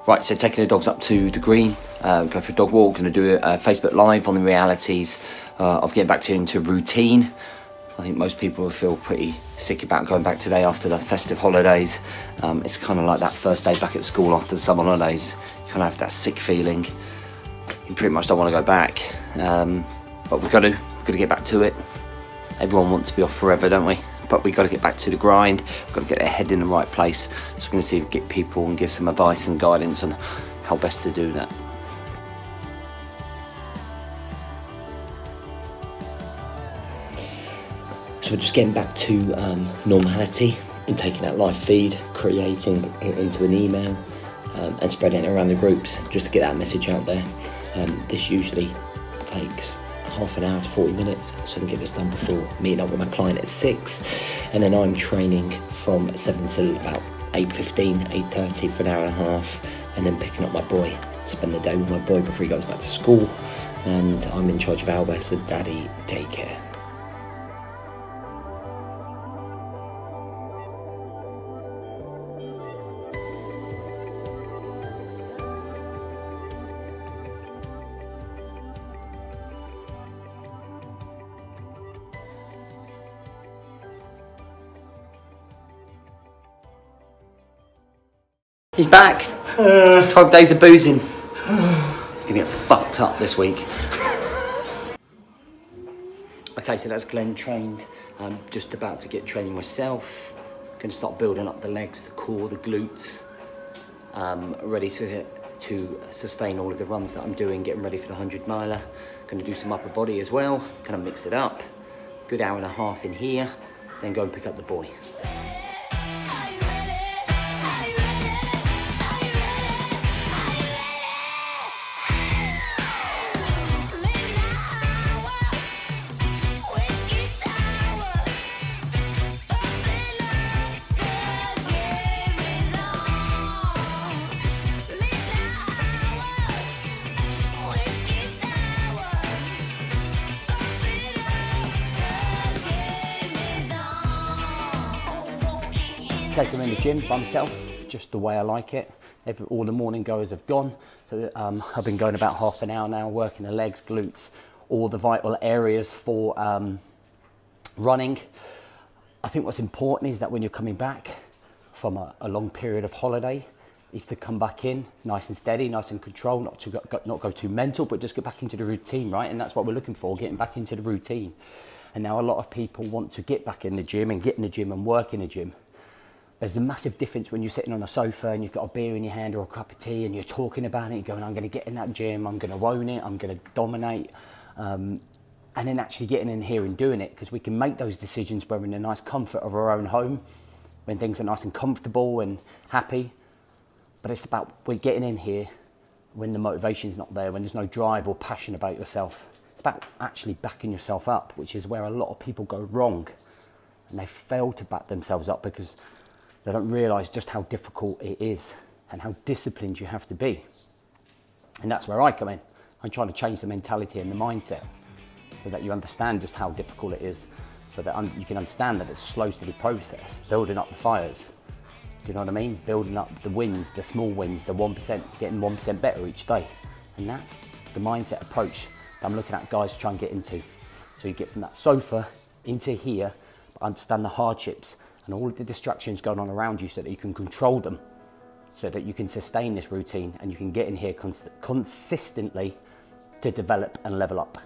Right, so taking the dogs up to the green, go for a dog walk, going to do a Facebook Live on the realities of getting back into routine. I think most people will feel pretty sick about going back today after the festive holidays. It's kind of like that first day back at school after the summer holidays. You kind of have that sick feeling. You pretty much don't want to go back, but we've got to get back to it. Everyone wants to be off forever, don't we? But we've got to get back to the grind. We've got to get their head in the right place. So we're going to see if we get people and give some advice and guidance on how best to do that. So we're just getting back to normality and taking that live feed, creating it into an email and spreading it around the groups just to get that message out there. This usually takes half an hour to 40 minutes, so I can get this done before meeting up with my client at 6, and then I'm training from 7 till about 8:15, 8:30 for an hour and a half, and then picking up my boy, spend the day with my boy before he goes back to school, and I'm in charge of Albus, the daddy daycare. He's back. 12 days of boozing. Gonna get fucked up this week. Okay, so that's Glenn trained. I'm just about to get training myself. Gonna start building up the legs, the core, the glutes. Ready to sustain all of the runs that I'm doing, getting ready for the 100 miler. Gonna do some upper body as well, kind of mix it up. Good hour and a half in here, then go and pick up the boy. Okay, so I'm in the gym by myself, just the way I like it. All the morning goers have gone. So I've been going about half an hour now, working the legs, glutes, all the vital areas for running. I think what's important is that when you're coming back from a long period of holiday, is to come back in nice and steady, nice and controlled, not go too mental, but just get back into the routine, right? And that's what we're looking for, getting back into the routine. And now a lot of people want to get back in the gym and get in the gym and work in the gym. There's a massive difference when you're sitting on a sofa and you've got a beer in your hand or a cup of tea and you're talking about it, you're going, I'm going to get in that gym, I'm going to own it, I'm going to dominate. And then actually getting in here and doing it, because we can make those decisions when we're in the nice comfort of our own home, when things are nice and comfortable and happy. But it's about we're getting in here when the motivation's not there, when there's no drive or passion about yourself. It's about actually backing yourself up, which is where a lot of people go wrong. And they fail to back themselves up because they don't realise just how difficult it is and how disciplined you have to be. And that's where I come in. I'm trying to change the mentality and the mindset so that you understand just how difficult it is, so that you can understand that it's a slow, steady process, building up the fires. Do you know what I mean? Building up the wins, the small wins, the 1%, getting 1% better each day. And that's the mindset approach that I'm looking at guys try and get into. So you get from that sofa into here, but understand the hardships and all of the distractions going on around you so that you can control them, so that you can sustain this routine and you can get in here consistently to develop and level up.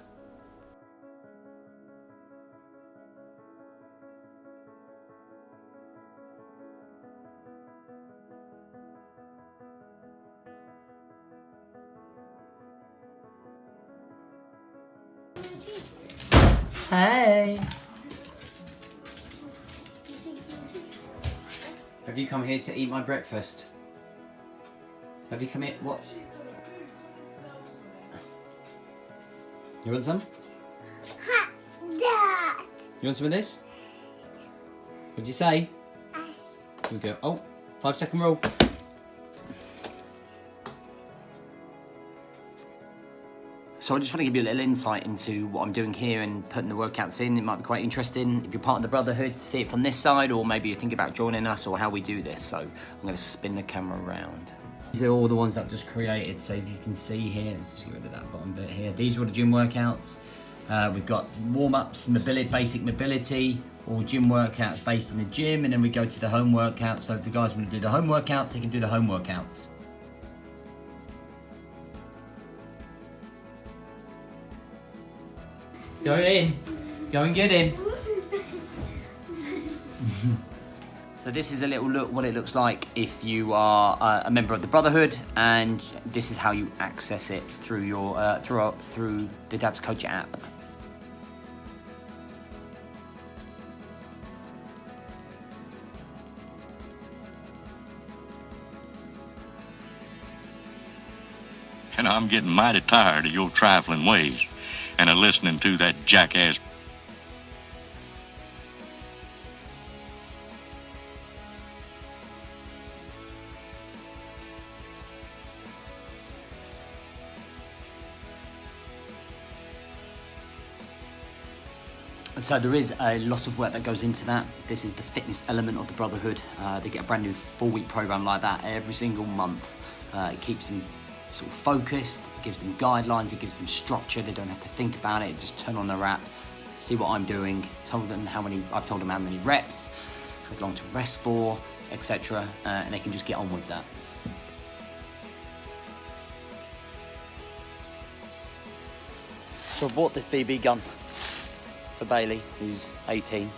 Hey! Have you come here to eat my breakfast? Have you come here? What? You want some? Dad. You want some of this? What'd you say? Yes. Here we go. Oh, 5-second rule. So I just want to give you a little insight into what I'm doing here and putting the workouts in. It might be quite interesting if you're part of the Brotherhood to see it from this side, or maybe you're thinking about joining us or how we do this. So I'm going to spin the camera around. These are all the ones that I've just created. So if you can see here, let's just get rid of that bottom bit here. These are all the gym workouts. We've got warm-ups, mobility, basic mobility, all gym workouts based in the gym, and then we go to the home workouts. So if the guys want to do the home workouts, they can do the home workouts. Go in. Go and get in. So this is a little look what it looks like if you are a member of the Brotherhood, and this is how you access it through your through the Dad's Coach app. And I'm getting mighty tired of your trifling ways and of listening to that jackass. So there is a lot of work that goes into that. This is the fitness element of the Brotherhood. They get a brand new 4-week program like that every single month. It keeps them sort of focused, it gives them guidelines, it gives them structure. They don't have to think about it. Just turn on their app, see what I'm doing, I've told them how many reps, how long to rest for, etc. And they can just get on with that. So I bought this BB gun for Bailey, who's 18.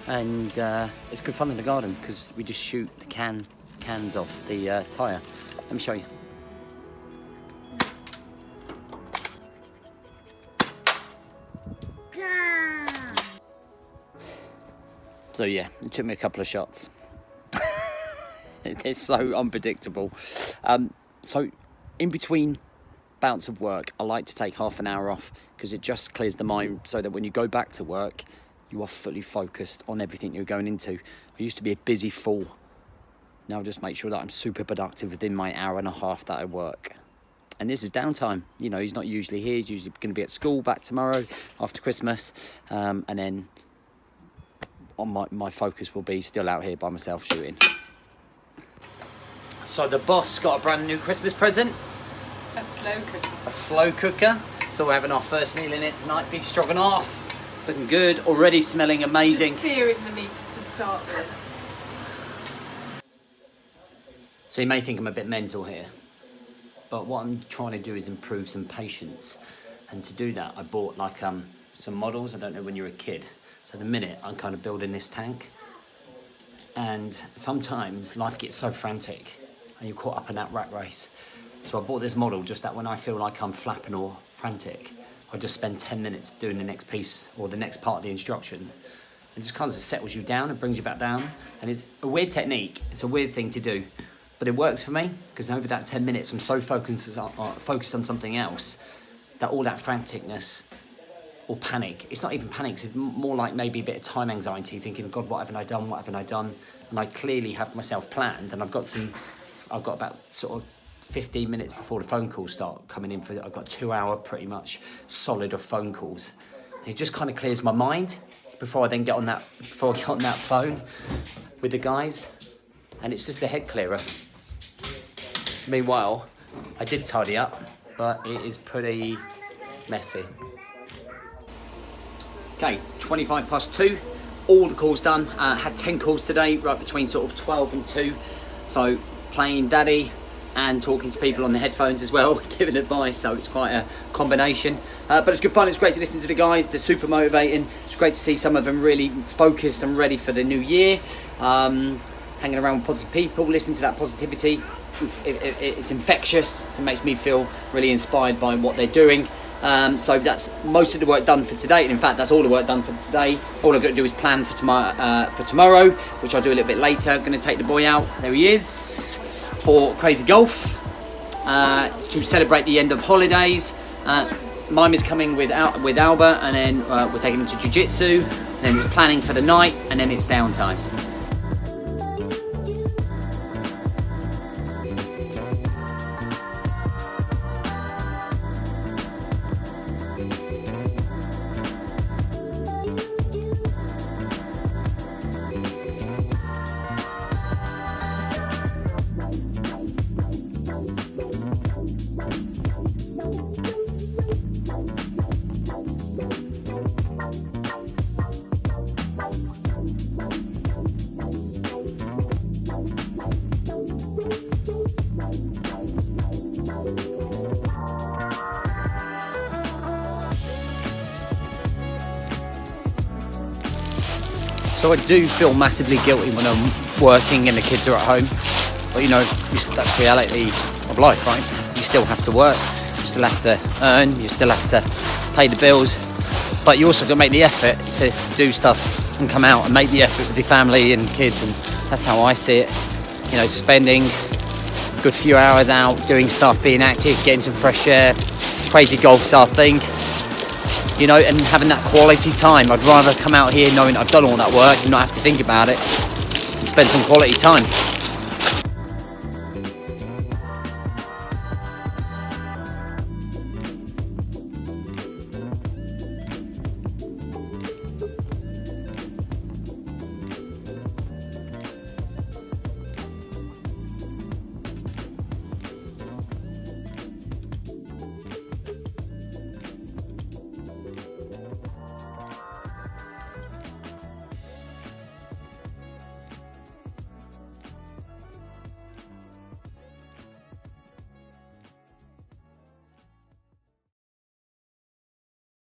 And it's good fun in the garden because we just shoot the cans off the tyre. Let me show you. So yeah, it took me a couple of shots. It's so unpredictable. So in between bouts of work, I like to take half an hour off because it just clears the mind so that when you go back to work, you are fully focused on everything you're going into. I used to be a busy fool. Now I just make sure that I'm super productive within my hour and a half that I work. And this is downtime. You know, he's not usually here. He's usually going to be at school back tomorrow after Christmas. And then on my focus will be still out here by myself shooting. So the boss got a brand new Christmas present. A slow cooker. A slow cooker. So we're having our first meal in it tonight. Big stroganoff. It's looking good. Already smelling amazing. Just searing the meat to start with. So you may think I'm a bit mental here, but what I'm trying to do is improve some patience. And to do that, I bought like some models. I don't know when you're a kid. So the minute I'm kind of building this tank, and sometimes life gets so frantic and you're caught up in that rat race. So I bought this model just that when I feel like I'm flapping or frantic, I just spend 10 minutes doing the next piece or the next part of the instruction. It just kind of settles you down and brings you back down. And it's a weird technique. It's a weird thing to do, but it works for me because over that 10 minutes, I'm so focused on something else that all that franticness or panic, it's not even panic, it's more like maybe a bit of time anxiety, thinking, God, what haven't I done? What haven't I done? And I clearly have myself planned, and I've got about sort of 15 minutes before the phone calls start coming in I've got 2 hour pretty much solid of phone calls. And it just kind of clears my mind before I get on that phone with the guys, and it's just a head clearer. Meanwhile, I did tidy up, but it is pretty messy. Okay, 2:25, all the calls done. Had 10 calls today, right between sort of 12 and 2. So playing daddy and talking to people on the headphones as well, giving advice, so it's quite a combination. But it's good fun, it's great to listen to the guys, they're super motivating. It's great to see some of them really focused and ready for the new year. Hanging around with positive people, listening to that positivity. It's infectious, it makes me feel really inspired by what they're doing. So that's most of the work done for today, and in fact that's all the work done for today. All I've got to do is plan for tomorrow, which I'll do a little bit later. Going to take the boy out, there he is, for Crazy Golf, to celebrate the end of holidays. Mime is coming with Alba, and then we're taking him to jiu-jitsu, and then planning for the night, and then it's downtime. So I do feel massively guilty when I'm working and the kids are at home. But you know, that's reality of life, right? You still have to work, you still have to earn, you still have to pay the bills. But you also got to make the effort to do stuff and come out and make the effort with your family and kids. And that's how I see it. You know, spending a good few hours out, doing stuff, being active, getting some fresh air, crazy golf style thing. You know, and having that quality time. I'd rather come out here knowing I've done all that work and not have to think about it and spend some quality time.